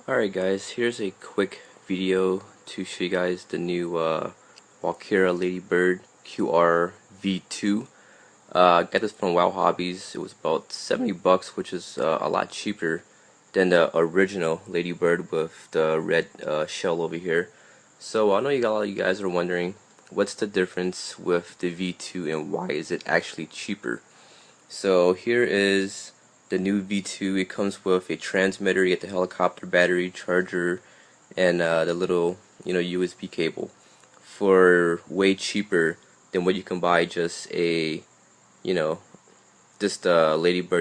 Alright guys, here's a quick video to show you guys the new Walkera Ladybird QR V2. I got this from Wow Hobbies. It was about 70 bucks, which is a lot cheaper than the original Ladybird with the red shell over here. So I know a lot of you guys are wondering what's the difference with the V2 and why is it actually cheaper. So here is the new V2. It comes with a transmitter, you get the helicopter battery, charger, and the little USB cable for way cheaper than what you can buy just a Ladybird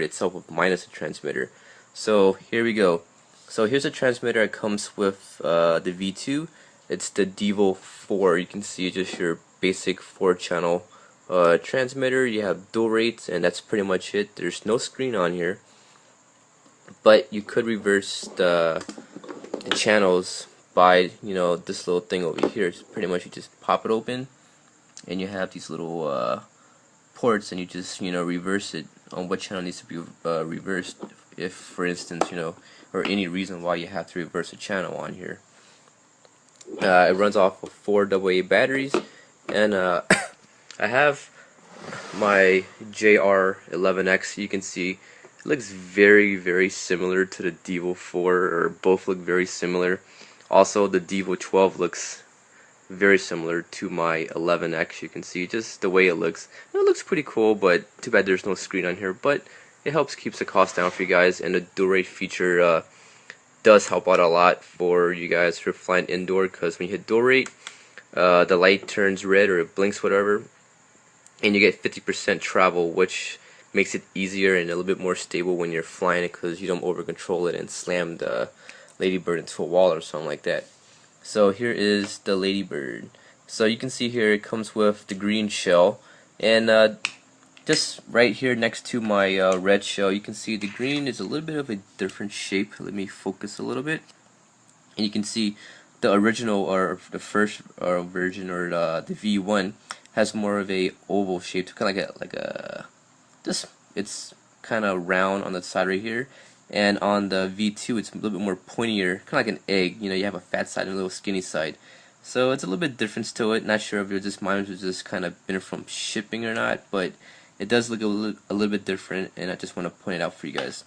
itself with minus a transmitter. So here we go. So here's a transmitter that comes with the V2. It's the Devo 4. You can see just your basic 4-channel transmitter. You have dual rates, and that's pretty much it. There's no screen on here, but you could reverse the channels by this little thing over here. It's pretty much you just pop it open, and you have these little ports, and you just reverse it on what channel needs to be reversed. If for instance or any reason why you have to reverse a channel on here. It runs off of 4 AA batteries, and I have my JR11X. You can see it looks very similar to the Devo 4, or both look very similar. Also the Devo 12 looks very similar to my 11X. You can see just the way it looks. It looks pretty cool, but too bad there's no screen on here, but it helps keeps the cost down for you guys, and the dual rate feature does help out a lot for you guys who are flying indoor, because when you hit dual rate, the light turns red or it blinks, whatever, and you get 50% travel, which makes it easier and a little bit more stable when you're flying it, because you don't over control it and slam the Ladybird into a wall or something like that. So here is the Ladybird. So you can see here it comes with the green shell, and just right here next to my red shell, you can see the green is a little bit of a different shape. Let me focus a little bit, and you can see the original, or the first version, or the V1 has more of a oval shape, kind of like a it's kind of round on the side right here, and on the V2 it's a little bit more pointier, kind of like an egg. You have a fat side and a little skinny side. So it's a little bit difference to it. Not sure if it just mine was just kind of been from shipping or not, but it does look a little bit different, and I just want to point it out for you guys.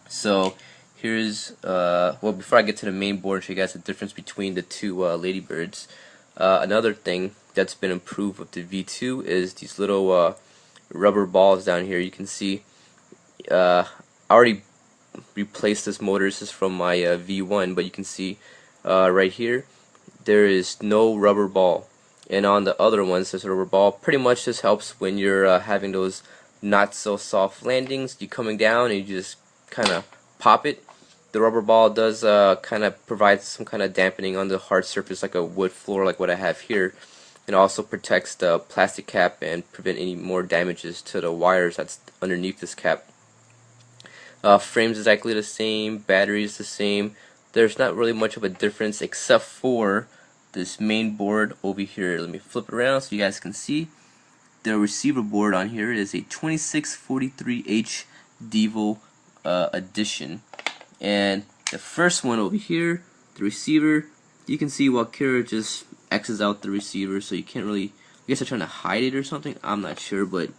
So here's well, before I get to the main board, show you guys the difference between the two Ladybirds. Another thing that's been improved with the V2 is these little rubber balls down here. You can see I already replaced this motor. This is from my V1, but you can see right here there is no rubber ball. And on the other ones, this rubber ball pretty much just helps when you're having those not so soft landings. You're coming down and you just kind of pop it. The rubber ball does kind of provide some kind of dampening on the hard surface, like a wood floor, like what I have here. It also protects the plastic cap and prevent any more damages to the wires that's underneath this cap. Frame's exactly the same, battery's the same. There's not really much of a difference except for this main board over here. Let me flip it around so you guys can see. The receiver board on here is a 2643H Devo edition, and the first one over here, the receiver, you can see Walkera just X's out the receiver, so you can't really, I guess they're trying to hide it or something, I'm not sure, but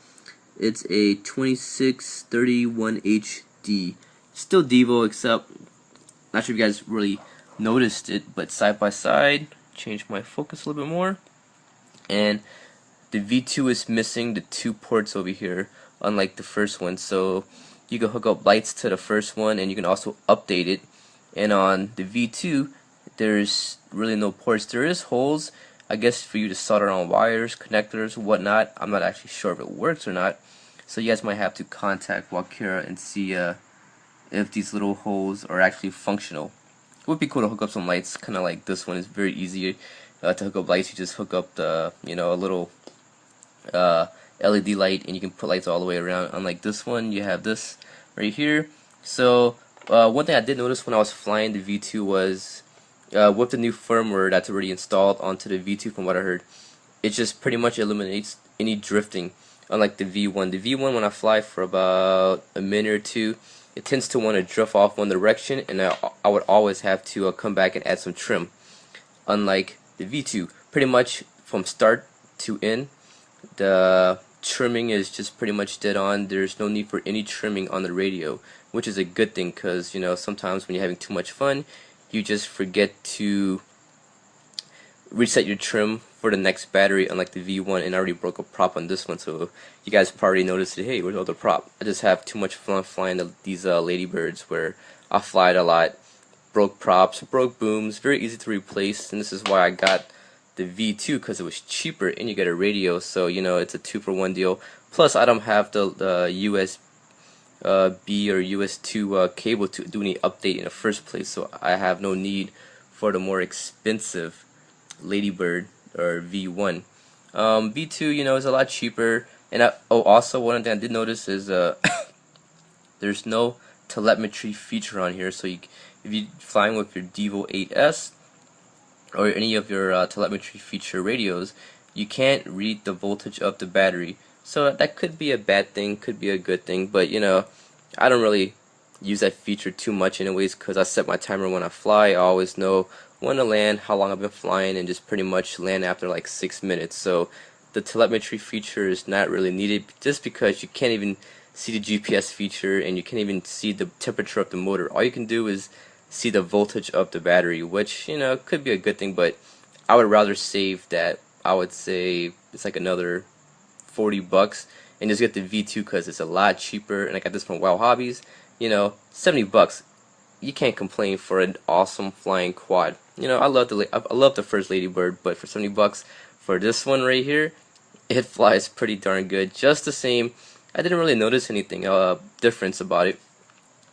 it's a 2631HD. Still Devo, except not sure if you guys really noticed it, but side by side, change my focus a little bit more, and the V2 is missing the 2 ports over here, unlike the first one. So you can hook up lights to the first one, and you can also update it. And on the V2 there's really no ports. There is holes, I guess, for you to solder on wires, connectors, whatnot. I'm not actually sure if it works or not, so you guys might have to contact Walkera and see if these little holes are actually functional. It would be cool to hook up some lights, kind of like this one. It's very easy to hook up lights. You just hook up the a little LED light, and you can put lights all the way around. Unlike this one, you have this right here. So one thing I did notice when I was flying the V2 was with the new firmware that's already installed onto the V2, from what I heard, it just pretty much eliminates any drifting. Unlike the V1. The V1, when I fly for about a minute or two, it tends to want to drift off one direction, and I would always have to come back and add some trim. Unlike the V2, pretty much from start to end, the trimming is just pretty much dead on. There's no need for any trimming on the radio, which is a good thing, because you know, sometimes when you're having too much fun, you just forget to reset your trim for the next battery, unlike the V1. And I already broke a prop on this one, so you guys probably noticed it. Hey, where's the other prop? I just have too much fun flying these ladybirds, where I fly it a lot. Broke props, broke booms, very easy to replace, and this is why I got the V2, because it was cheaper and you get a radio, so you know, it's a 2-for-1 deal. Plus I don't have the USB or US2 cable to do any update in the first place, so I have no need for the more expensive Ladybird or V1. V2, you know, is a lot cheaper. And also one thing I did notice is there's no telemetry feature on here, so if you're flying with your Devo 8S or any of your telemetry feature radios, you can't read the voltage of the battery. So that could be a bad thing, could be a good thing, but you know, I don't really use that feature too much anyways, because I set my timer when I fly. I always know when to land, how long I've been flying, and just pretty much land after like 6 minutes. So the telemetry feature is not really needed, just because you can't even see the GPS feature and you can't even see the temperature of the motor. All you can do is see the voltage of the battery, which, you know, could be a good thing, but I would rather save that. I would say it's like another $40 and just get the V2, because it's a lot cheaper, and I got this from Wild Hobbies. You know, $70, you can't complain for an awesome flying quad. You know, I love the first Ladybird, but for $70 for this one right here, it flies pretty darn good. Just the same, I didn't really notice anything difference about it.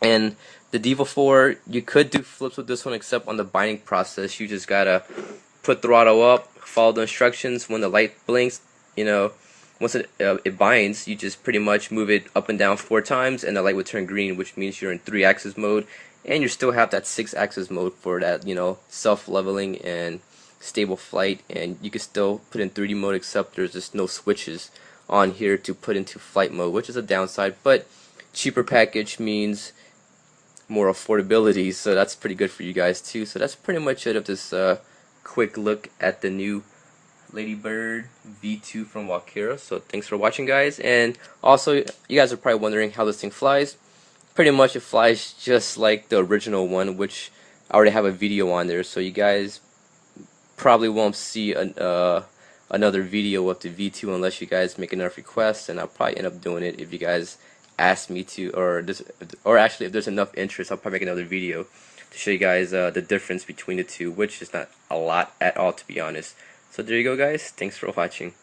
And the Devo 4, you could do flips with this one, except on the binding process, you just gotta put throttle up, follow the instructions. When the light blinks, you know, once it binds, you just pretty much move it up and down 4 times, and the light would turn green, which means you're in 3-axis mode, and you still have that 6-axis mode for that, you know, self-leveling and stable flight. And you can still put in 3D mode, except there's just no switches on here to put into flight mode, which is a downside. But cheaper package means more affordability, so that's pretty good for you guys too. So that's pretty much it of this quick look at the new Ladybird V2 from Walkera. So thanks for watching, guys. And also, you guys are probably wondering how this thing flies. Pretty much it flies just like the original one, which I already have a video on there, so you guys probably won't see another video of the V2 unless you guys make enough requests, and I'll probably end up doing it if you guys ask me to, or actually if there's enough interest, I'll probably make another video to show you guys the difference between the two, which is not a lot at all, to be honest. So there you go, guys. Thanks for watching.